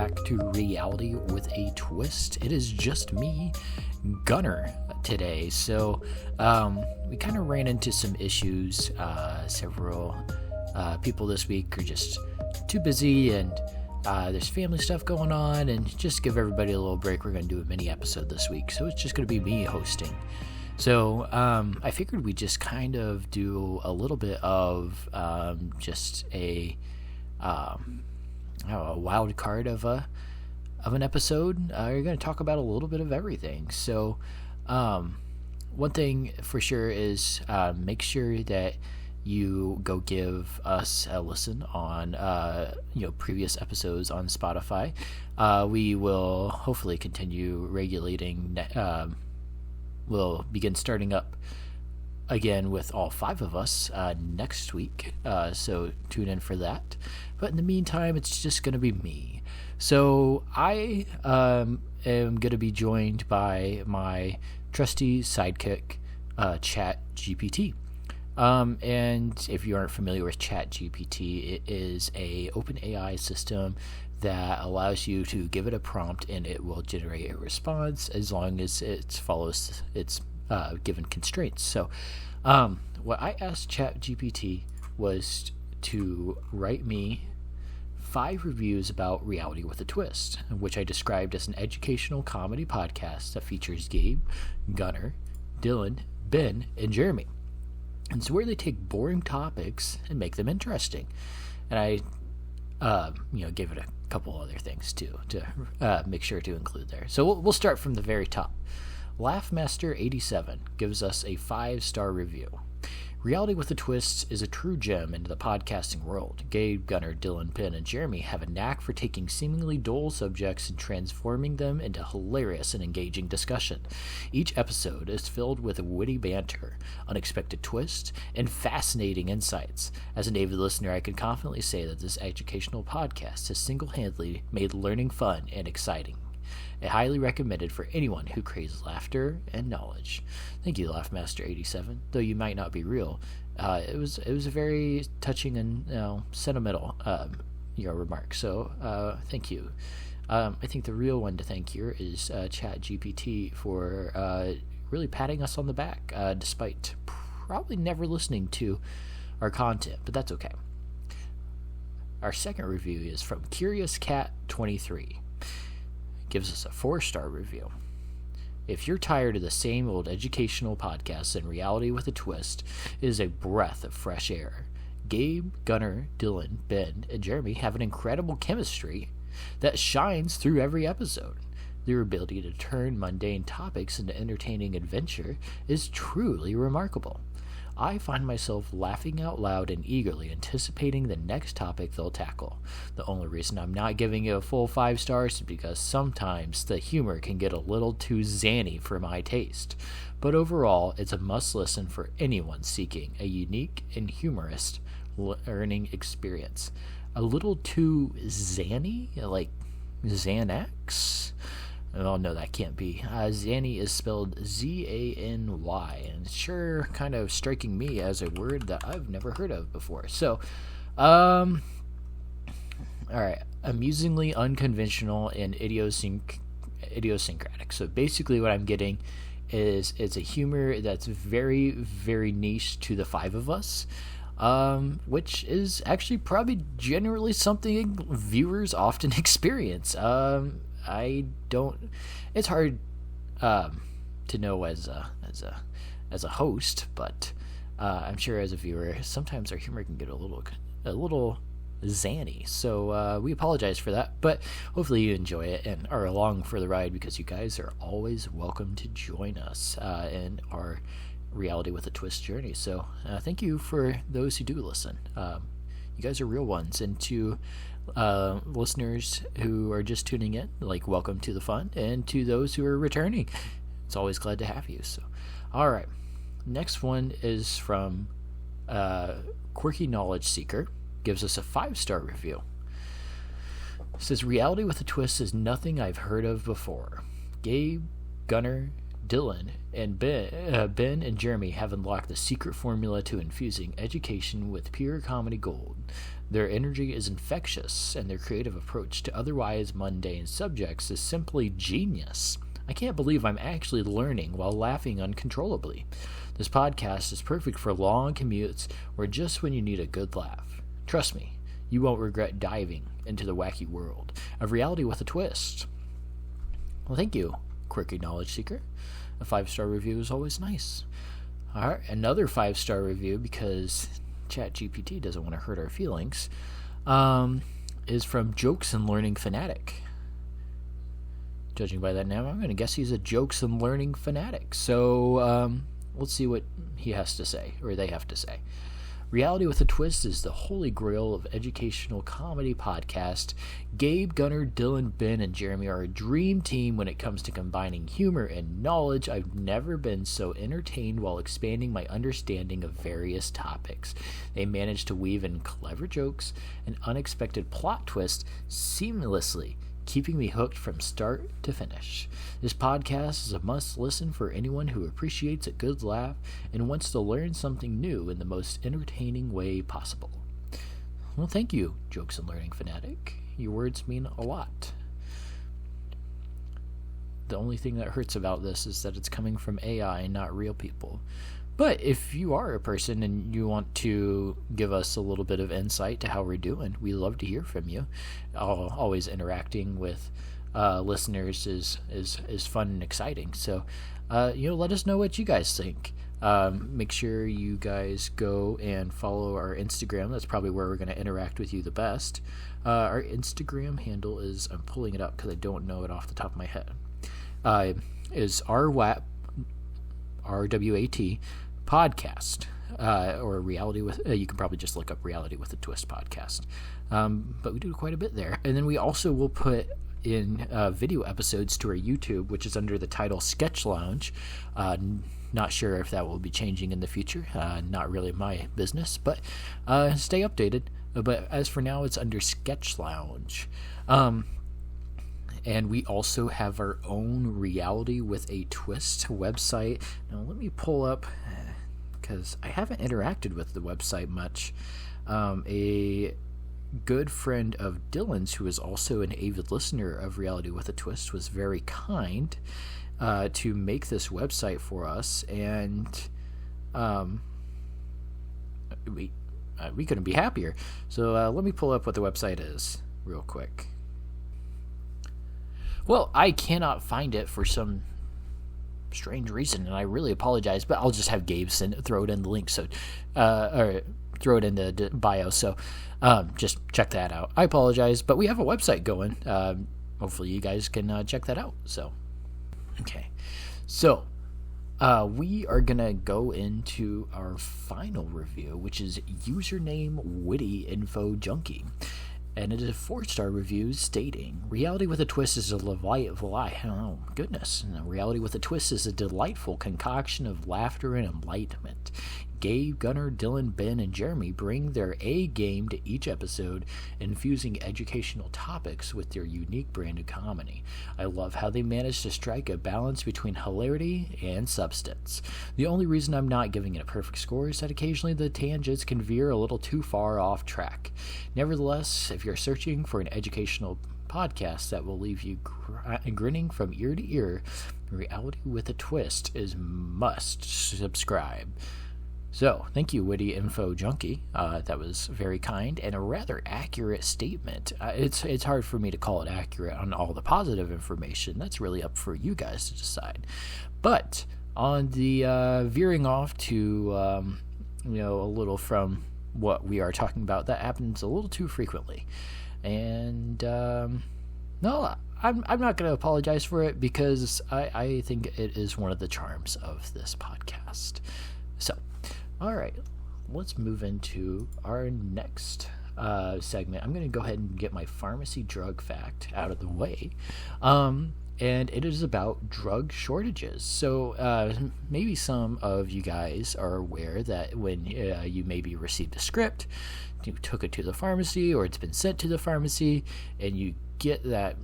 back to Reality with a Twist. It is just me, Gunnar, today. So we kind of ran into some issues. Several people this week are just too busy, and there's family stuff going on, and just give everybody a little break. We're going to do a mini episode this week, so it's just going to be me hosting. So I figured we'd just kind of do a little bit of just a wild card of an episode. You're going to talk about a little bit of everything. So one thing for sure is make sure that you go give us a listen on previous episodes on Spotify. We will hopefully continue regulating. We'll begin starting up again with all 5 of us next week, so tune in for that. But in the meantime, it's just going to be me. So I am going to be joined by my trusty sidekick, ChatGPT. And if you aren't familiar with ChatGPT, it is a open AI system that allows you to give it a prompt and it will generate a response as long as it follows its given constraints. So what I asked ChatGPT was to write me 5 reviews about Reality with a Twist, which I described as an educational comedy podcast that features Gabe, Gunnar, Dylan, Ben, and Jeremy. And so where they take boring topics and make them interesting. And I gave it a couple other things too to make sure to include there. So we'll start from the very top. Laughmaster87 gives us a 5-star review. Reality with a Twist is a true gem into the podcasting world. Gabe, Gunnar, Dylan, Ben, and Jeremy have a knack for taking seemingly dull subjects and transforming them into hilarious and engaging discussion. Each episode is filled with witty banter, unexpected twists, and fascinating insights. As an avid listener, I can confidently say that this educational podcast has single-handedly made learning fun and exciting. I highly recommended for anyone who craves laughter and knowledge. Thank you, Laughmaster87. Though you might not be real, it was a very touching and sentimental remark. So thank you. I think the real one to thank here is ChatGPT for really patting us on the back, despite probably never listening to our content, but that's okay. Our second review is from CuriousCat23. Gives us a 4-star review. If you're tired of the same old educational podcasts, then Reality with a Twist is a breath of fresh air. Gabe, Gunnar, Dylan, Ben, and Jeremy have an incredible chemistry that shines through every episode. Their ability to turn mundane topics into entertaining adventure is truly remarkable. I find myself laughing out loud and eagerly anticipating the next topic they'll tackle. The only reason I'm not giving it a full 5 stars is because sometimes the humor can get a little too zany for my taste. But overall, it's a must-listen for anyone seeking a unique and humorous learning experience. A little too zany? Like Xanax? Oh, no, that can't be. Zany is spelled Z-A-N-Y, and it's sure kind of striking me as a word that I've never heard of before. So, all right, amusingly unconventional and idiosyncratic. So basically what I'm getting is it's a humor that's very, very niche to the 5 of us, which is actually probably generally something viewers often experience. It's hard to know as a host, but I'm sure as a viewer sometimes our humor can get a little zany, so we apologize for that, but hopefully you enjoy it and are along for the ride, because you guys are always welcome to join us in our Reality with a Twist journey. So thank you for those who do listen. You guys are real ones, and to listeners who are just tuning in, welcome to the fun, and to those who are returning, it's always glad to have you. So all right, next one is from Quirky Knowledge Seeker. Gives us a 5-star review. It says Reality with a Twist is nothing I've heard of before. Gabe, Gunnar, Dylan, and Ben and Jeremy have unlocked the secret formula to infusing education with pure comedy gold. Their energy is infectious, and their creative approach to otherwise mundane subjects is simply genius. I can't believe I'm actually learning while laughing uncontrollably. This podcast is perfect for long commutes or just when you need a good laugh. Trust me, you won't regret diving into the wacky world of reality with a twist. Well, thank you, quirky knowledge seeker. A 5-star review is always nice. All right, another 5-star review, because ChatGPT doesn't want to hurt our feelings, is from Jokes and Learning Fanatic. Judging by that name, I'm going to guess he's a Jokes and Learning Fanatic. So let's see what he has to say, or they have to say. Reality with a Twist is the holy grail of educational comedy podcast. Gabe, Gunnar, Dylan, Ben, and Jeremy are a dream team when it comes to combining humor and knowledge. I've never been so entertained while expanding my understanding of various topics. They manage to weave in clever jokes and unexpected plot twists seamlessly, keeping me hooked from start to finish. This podcast is a must-listen for anyone who appreciates a good laugh and wants to learn something new in the most entertaining way possible. Well, thank you, Jokes and Learning Fanatic. Your words mean a lot. The only thing that hurts about this is that it's coming from AI and not real people. But if you are a person and you want to give us a little bit of insight to how we're doing, we love to hear from you. Always interacting with listeners is fun and exciting. So, let us know what you guys think. Make sure you guys go and follow our Instagram. That's probably where we're going to interact with you the best. Our Instagram handle is, I'm pulling it up because I don't know it off the top of my head, is RWAT, RWAT podcast, or reality with, you can probably just look up Reality with a Twist podcast. But we do quite a bit there. And then we also will put in video episodes to our YouTube, which is under the title Sketch Lounge. Not sure if that will be changing in the future. Not really my business, but stay updated. But as for now, it's under Sketch Lounge. And we also have our own Reality with a Twist website. Now, let me pull up, because I haven't interacted with the website much. A good friend of Dylan's, who is also an avid listener of Reality with a Twist, was very kind to make this website for us, and we couldn't be happier. So let me pull up what the website is real quick. Well, I cannot find it for some strange reason, and I really apologize, but I'll just have Gabe throw it in the link, so or throw it in the bio, so just check that out. I apologize, but we have a website going. Hopefully you guys can check that out. So okay, so we are gonna go into our final review, which is username Witty Info Junkie. And it is a 4-star review stating, Reality with a Twist is a Reality with a Twist is a delightful concoction of laughter and enlightenment. Gabe, Gunnar, Dylan, Ben, and Jeremy bring their A game to each episode, infusing educational topics with their unique brand of comedy. I love how they manage to strike a balance between hilarity and substance. The only reason I'm not giving it a perfect score is that occasionally the tangents can veer a little too far off track. Nevertheless, if you're searching for an educational podcast that will leave you grinning from ear to ear, Reality with a Twist is must subscribe. So, thank you, Witty Info Junkie. That was very kind and a rather accurate statement. It's hard for me to call it accurate on all the positive information. That's really up for you guys to decide. But on the veering off to, a little from what we are talking about, that happens a little too frequently. And, no, I'm not going to apologize for it, because I think it is one of the charms of this podcast. So, all right, let's move into our next segment. I'm going to go ahead and get my pharmacy drug fact out of the way. And it is about drug shortages. So maybe some of you guys are aware that when you maybe received a script, you took it to the pharmacy, or it's been sent to the pharmacy, and you get that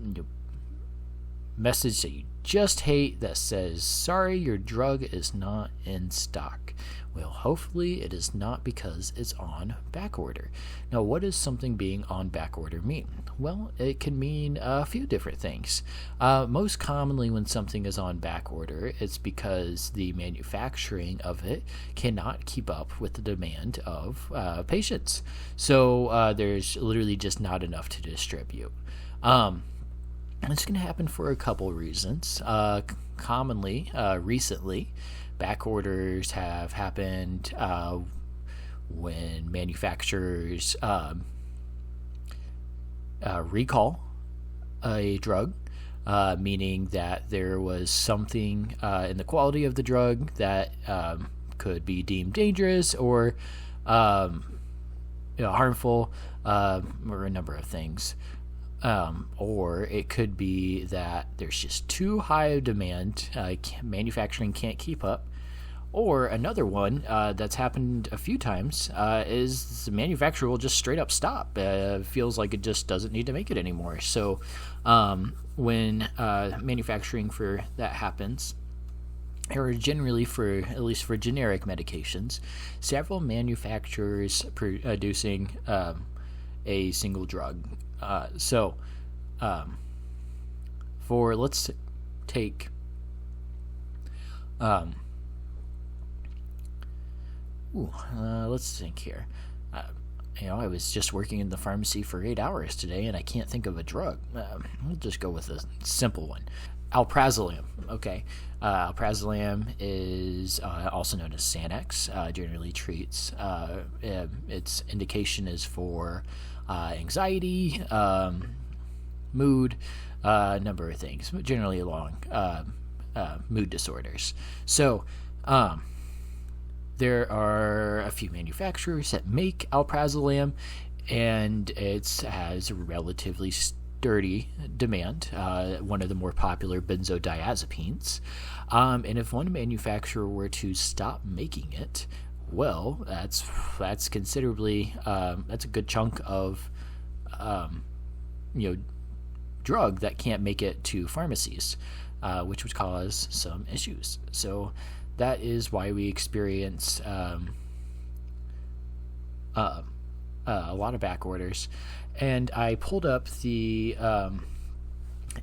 message that you just hate that says, sorry, your drug is not in stock. Well, hopefully it is not because it's on back order. Now, what does something being on back order mean? Well, it can mean a few different things. Most commonly when something is on back order, it's because the manufacturing of it cannot keep up with the demand of patients. So there's literally just not enough to distribute. It's going to happen for a couple reasons. Commonly, recently, back orders have happened when manufacturers recall a drug, meaning that there was something in the quality of the drug that could be deemed dangerous or harmful, or a number of things. Or it could be that there's just too high a demand, manufacturing can't keep up. Or another one that's happened a few times is the manufacturer will just straight up stop. Feels like it just doesn't need to make it anymore. So when manufacturing for that happens, or generally at least for generic medications, several manufacturers producing a single drug. Let's take let's think here. I was just working in the pharmacy for 8 hours today, and I can't think of a drug. We'll just go with a simple one. Alprazolam. Okay. Alprazolam is also known as Xanax. Generally treats, its indication is for anxiety, mood, a number of things, but generally along mood disorders. So there are a few manufacturers that make alprazolam, and it has relatively sturdy demand, one of the more popular benzodiazepines. And if one manufacturer were to stop making it, well, that's considerably that's a good chunk of drug that can't make it to pharmacies, which would cause some issues. So that is why we experience a lot of back orders. And I pulled up the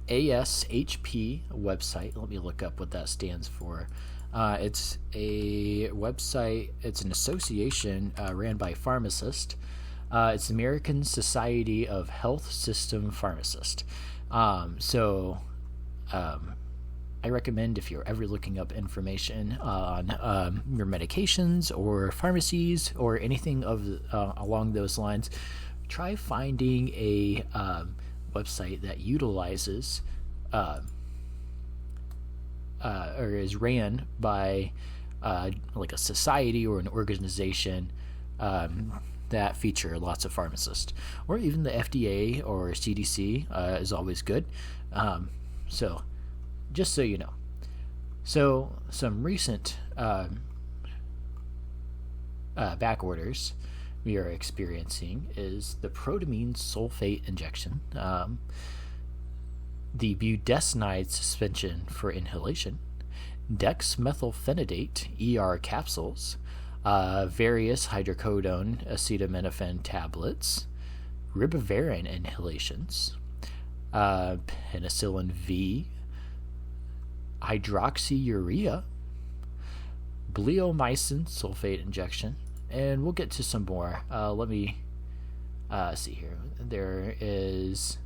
ASHP website. Let me look up what that stands for. It's a website, it's an association ran by pharmacists. It's the American Society of Health System Pharmacists. I recommend, if you're ever looking up information on your medications or pharmacies or anything along those lines, try finding a website that utilizes or is ran by like a society or an organization that feature lots of pharmacists, or even the FDA or CDC is always good. So just so you know. So some recent back orders we are experiencing is the protamine sulfate injection, the budesonide suspension for inhalation, dexmethylphenidate ER capsules, various hydrocodone acetaminophen tablets, ribavirin inhalations, penicillin V, hydroxyurea, bleomycin sulfate injection, and we'll get to some more. Let me see here. There is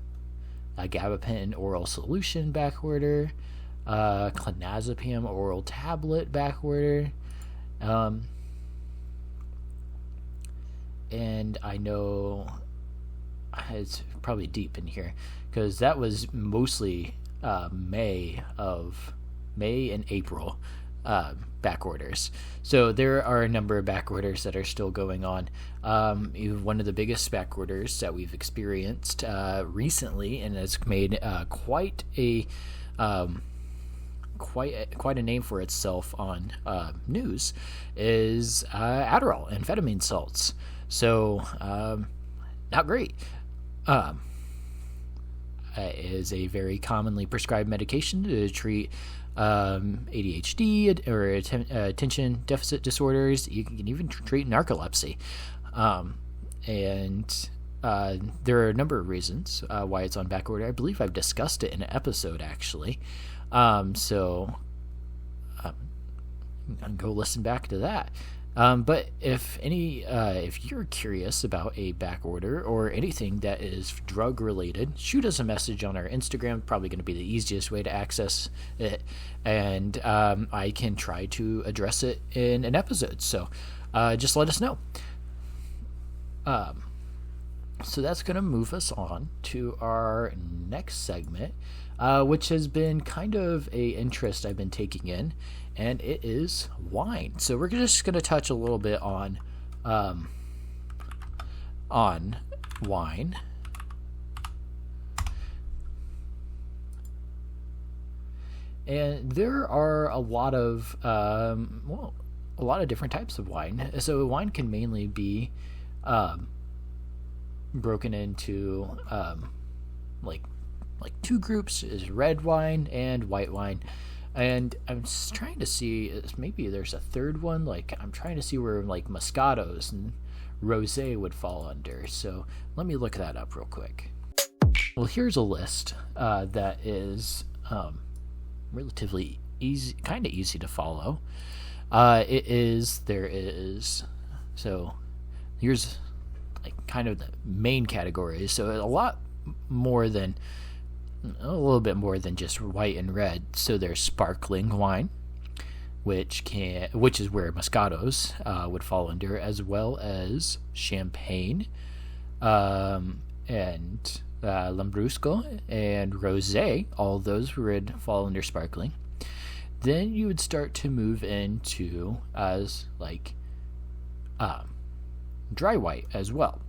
a gabapentin oral solution back order, clonazepam oral tablet back order, and I know it's probably deep in here because that was mostly May and April back orders. So there are a number of back orders that are still going on. One of the biggest back orders that we've experienced recently, and it's made quite a name for itself on news, is Adderall, amphetamine salts. So not great. is a very commonly prescribed medication to treat ADHD or attention deficit disorders. You can even treat narcolepsy. And there are a number of reasons why it's on back order. I believe I've discussed it in an episode, actually. So go listen back to that. But if you're curious about a back order or anything that is drug related, shoot us a message on our Instagram. Probably going to be the easiest way to access it, and I can try to address it in an episode. So just let us know. So that's going to move us on to our next segment, which has been kind of a interest I've been taking in, and it is wine. So we're just going to touch a little bit on wine. And there are a lot of different types of wine. So wine can mainly be broken into like two groups: is red wine and white wine. And I'm just trying to see if maybe there's a third one. Like, I'm trying to see where like Moscatos and Rosé would fall under. So let me look that up real quick. Well, here's a list that is relatively easy, kind of easy to follow. So here's like kind of the main categories. So a little bit more than just white and red. So there's sparkling wine, which is where Moscatos would fall under, as well as champagne, and Lambrusco and Rosé. All those would fall under sparkling. Then you would start to move into dry white as well,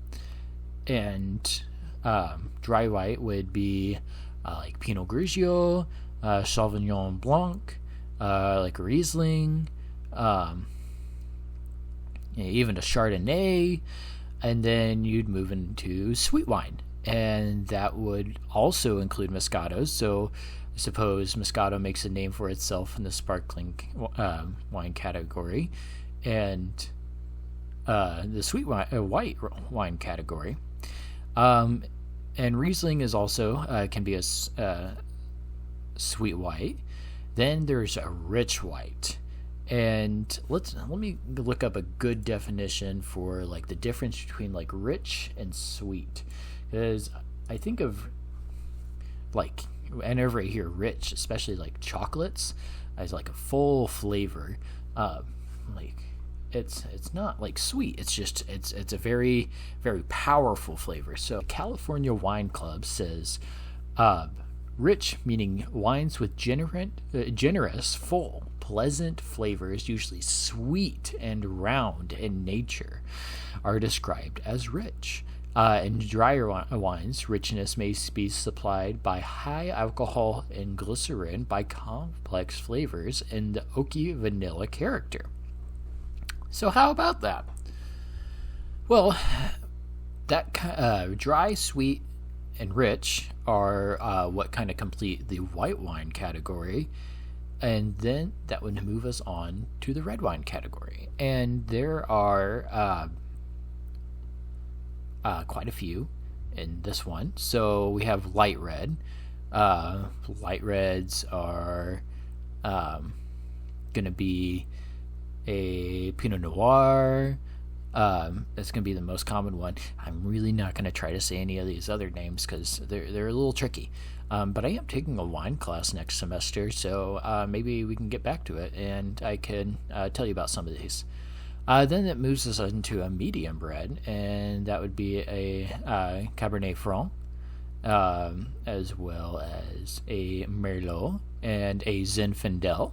and dry white would be like Pinot Grigio, Sauvignon Blanc, like Riesling, even a Chardonnay, and then you'd move into sweet wine, and that would also include Moscatos. So I suppose Moscato makes a name for itself in the sparkling wine category, and the sweet wine, white wine category. And Riesling is also can be a sweet white. Then there's a rich white, and let me look up a good definition for like the difference between like rich and sweet, because I think of like whenever I hear rich, especially like chocolates, as like a full flavor. It's not like sweet. It's just it's a very, very powerful flavor. So California Wine Club says rich, meaning wines with generous, full, pleasant flavors, usually sweet and round in nature, are described as rich. In drier wines, richness may be supplied by high alcohol and glycerin by complex flavors and the oaky vanilla character. So how about that? Well, that dry, sweet, and rich are what kind of complete the white wine category, and then that would move us on to the red wine category. And there are quite a few in this one. So we have light red. Light reds are going to be a Pinot Noir. That's going to be the most common one. I'm really not going to try to say any of these other names because they're a little tricky. But I am taking a wine class next semester, so maybe we can get back to it, and I can tell you about some of these. Then it moves us into a medium red, and that would be a Cabernet Franc, as well as a Merlot and a Zinfandel,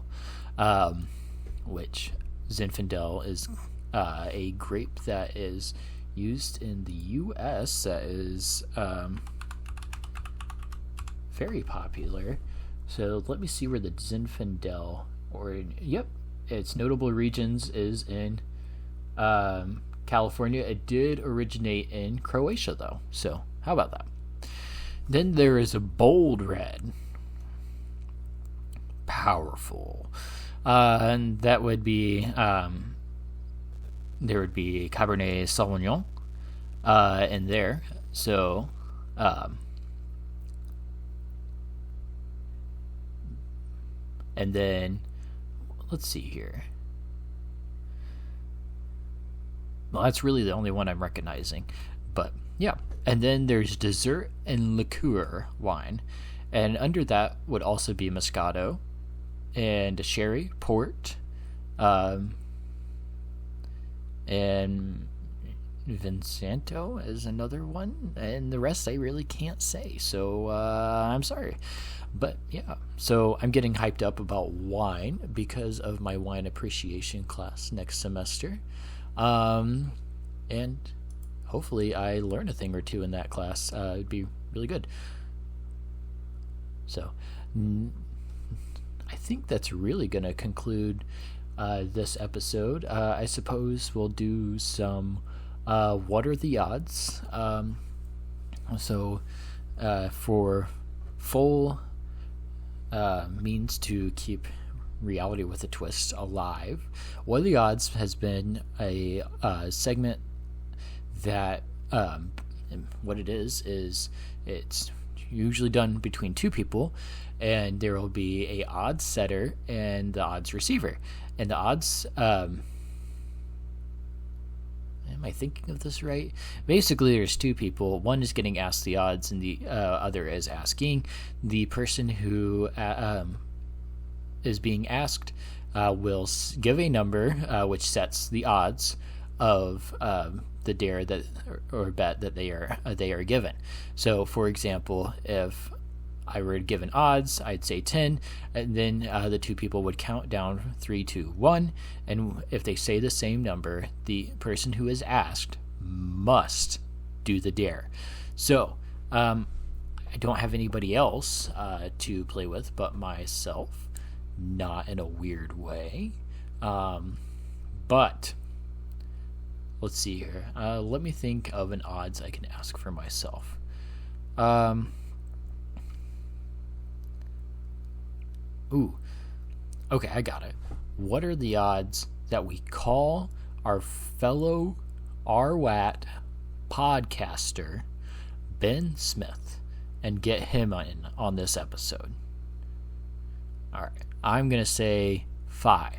which Zinfandel is a grape that is used in the U.S. that is very popular. So let me see where the Zinfandel, its notable regions is in California. It did originate in Croatia, though. So how about that? Then there is a bold red. Powerful. And that would be, there would be Cabernet Sauvignon in there. So, and then, let's see here. Well, that's really the only one I'm recognizing. But, yeah. And then there's dessert and liqueur wine. And under that would also be Moscato and sherry, port, and Vincento is another one. And the rest I really can't say. So I'm sorry. But yeah, so I'm getting hyped up about wine because of my wine appreciation class next semester. And hopefully I learn a thing or two in that class. It'd be really good. So I think that's really going to conclude this episode. I suppose we'll do some what are the odds? So for full means to keep reality with a twist alive, what are the odds has been a segment that what it is it's usually done between two people, and there will be a odds setter and the odds receiver. And the odds am I thinking of this right? Basically, there's two people. One is getting asked the odds, and the other is asking. The person who is being asked will give a number which sets the odds of the dare that or bet that they are given. So, for example, if I were given odds, I'd say 10, and then the two people would count down 3, 2, 1, and if they say the same number, the person who is asked must do the dare. So, I don't have anybody else to play with but myself, not in a weird way, but let's see here. Let me think of an odds I can ask for myself. Okay, I got it. What are the odds that we call our fellow RWAT podcaster, Ben Smith, and get him in on this episode? All right, I'm going to say 5,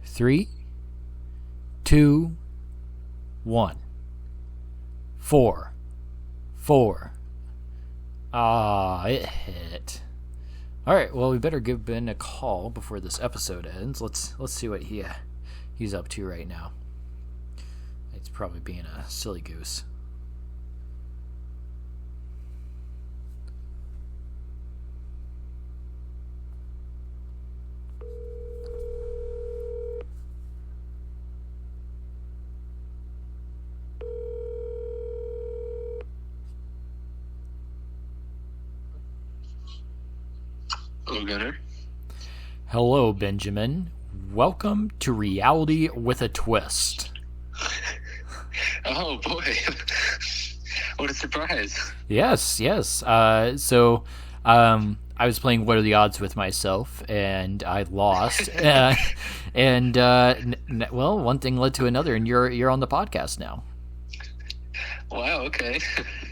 3, 2, 1, 4. It hit. All right, well, we better give Ben a call before this episode ends. Let's see what he's up to right now. It's probably being a silly goose. Hello, Gunnar. Hello, Benjamin. Welcome to Reality with a Twist. Oh, boy. What a surprise. Yes. So I was playing What Are the Odds with myself, and I lost. Well, one thing led to another, and you're on the podcast now. Wow, okay.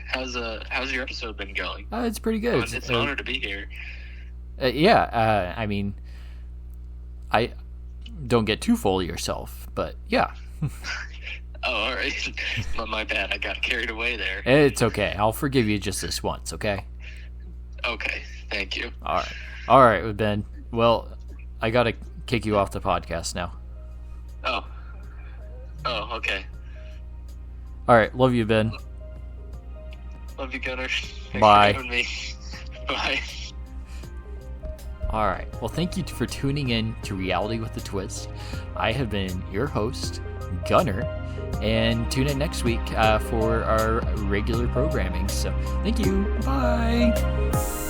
How's your episode been going? It's pretty good. It's an honor to be here. I mean, I don't get too full of yourself, but yeah. Oh, all right. My bad. I got carried away there. It's okay. I'll forgive you just this once, okay? Okay. Thank you. All right, Ben. Well, I got to kick you off the podcast now. Oh, okay. All right. Love you, Ben. Love you, Gunnar. Thanks Bye. for having me. Bye. All right. Well, thank you for tuning in to Reality with a Twist. I have been your host, Gunnar, and tune in next week for our regular programming. So, thank you. Bye.